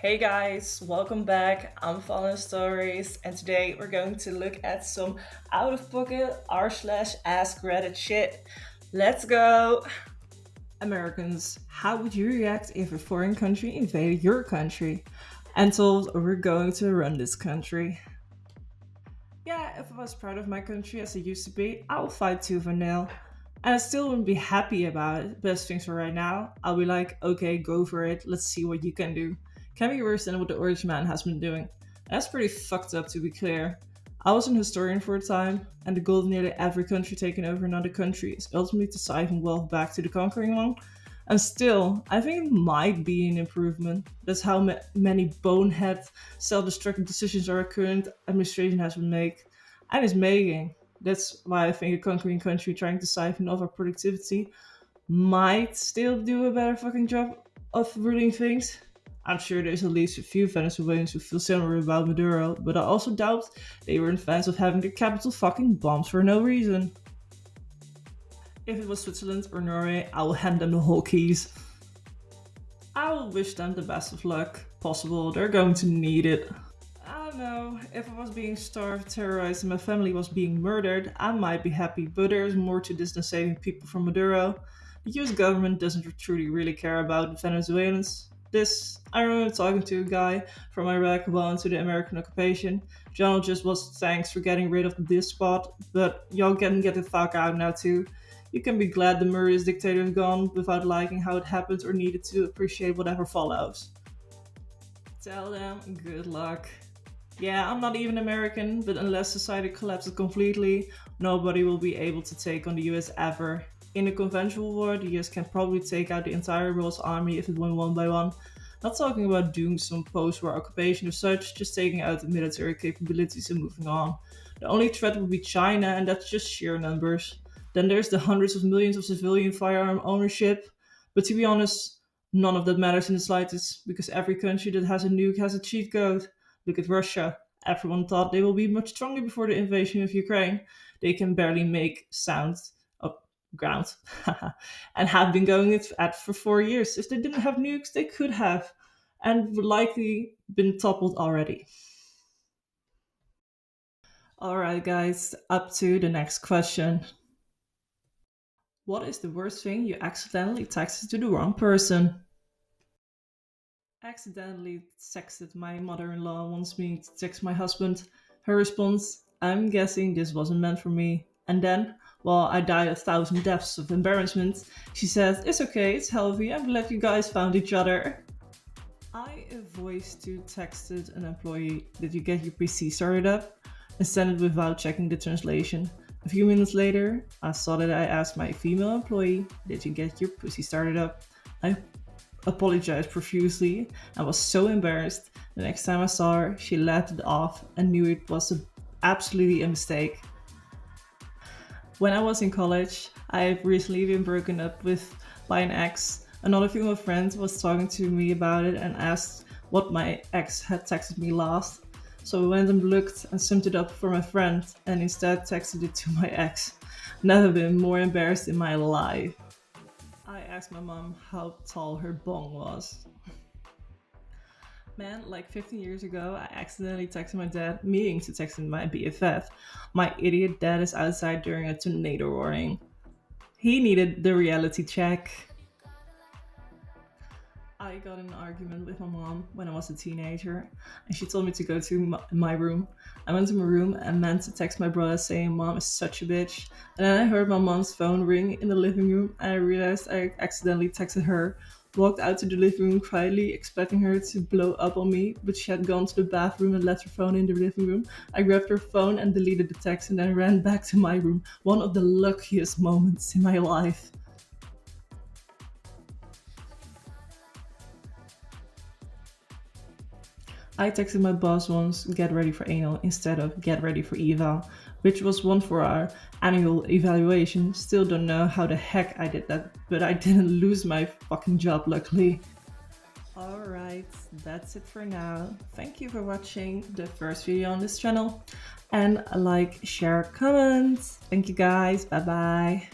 Hey guys, welcome back. I'm Fallenstoriesss, and today we're going to look at some out of pocket r/ask Reddit shit. Let's go! Americans, how would you react if a foreign country invaded your country and told we're going to run this country? Yeah, if I was proud of my country as I used to be, I would fight tooth and nail. And I still wouldn't be happy about it, but as things are right now, I'll be like, okay, go for it, let's see what you can do. Can be worse than what the Orange Man has been doing. That's pretty fucked up to be clear. I was an historian for a time, and the goal of nearly every country taking over another country is ultimately to siphon wealth back to the conquering one. And still, I think it might be an improvement. That's how many bonehead, self-destructive decisions our current administration has been made and is making. That's why I think a conquering country trying to siphon off our productivity might still do a better fucking job of ruling things. I'm sure there's at least a few Venezuelans who feel similar about Maduro, but I also doubt they weren't fans of having their capital fucking bombed for no reason. If it was Switzerland or Norway, I will hand them the whole keys. I will wish them the best of luck possible, they're going to need it. I don't know, if I was being starved, terrorized, and my family was being murdered, I might be happy, but there's more to this than saving people from Maduro. The US government doesn't truly really care about the Venezuelans. I remember talking to a guy from Iraq well into the American occupation. General just was thanks for getting rid of this spot, but y'all can get the fuck out now too. You can be glad the murderous dictator is gone without liking how it happened or needed to appreciate whatever follows. Tell them good luck. Yeah, I'm not even American, but unless society collapses completely, nobody will be able to take on the US ever. In a conventional war, the US can probably take out the entire world's army if it went one by one. Not talking about doing some post-war occupation or such, just taking out the military capabilities and moving on. The only threat would be China, and that's just sheer numbers. Then there's the hundreds of millions of civilian firearm ownership. But to be honest, none of that matters in the slightest, because every country that has a nuke has a cheat code. Look at Russia. Everyone thought they will be much stronger before the invasion of Ukraine. They can barely make sound of ground and have been going at for 4 years. If they didn't have nukes, they could have and would likely been toppled already. Alright guys, up to the next question. What is the worst thing you accidentally texted to the wrong person? Accidentally texted my mother-in-law wants me to text my husband. Her response, I'm guessing this wasn't meant for me. And then, while I died 1,000 deaths of embarrassment, she said, it's okay, it's healthy, I'm glad you guys found each other. I voiced to texted an employee, did you get your PC started up? And sent it without checking the translation. A few minutes later, I saw that I asked my female employee, did you get your pussy started up? I apologized profusely and was so embarrassed. The next time I saw her, she laughed it off and knew it was absolutely a mistake. When I was in college, I had recently been broken up with by an ex. Another female friend was talking to me about it and asked what my ex had texted me last. So I went and looked and summed it up for my friend and instead texted it to my ex. Never been more embarrassed in my life. I asked my mom how tall her bong was. Man, like 15 years ago, I accidentally texted my dad, meaning to text my BFF. My idiot dad is outside during a tornado warning. He needed the reality check. I got in an argument with my mom when I was a teenager, and she told me to go to my room. I went to my room and meant to text my brother saying mom is such a bitch. And then I heard my mom's phone ring in the living room, and I realized I accidentally texted her. Walked out to the living room quietly, expecting her to blow up on me, but she had gone to the bathroom and left her phone in the living room. I grabbed her phone and deleted the text and then ran back to my room. One of the luckiest moments in my life. I texted my boss once, get ready for anal instead of get ready for eval, which was one for our annual evaluation. Still don't know how the heck I did that, but I didn't lose my fucking job luckily. Alright, that's it for now. Thank you for watching the first video on this channel, and like, share, comment. Thank you guys, bye bye.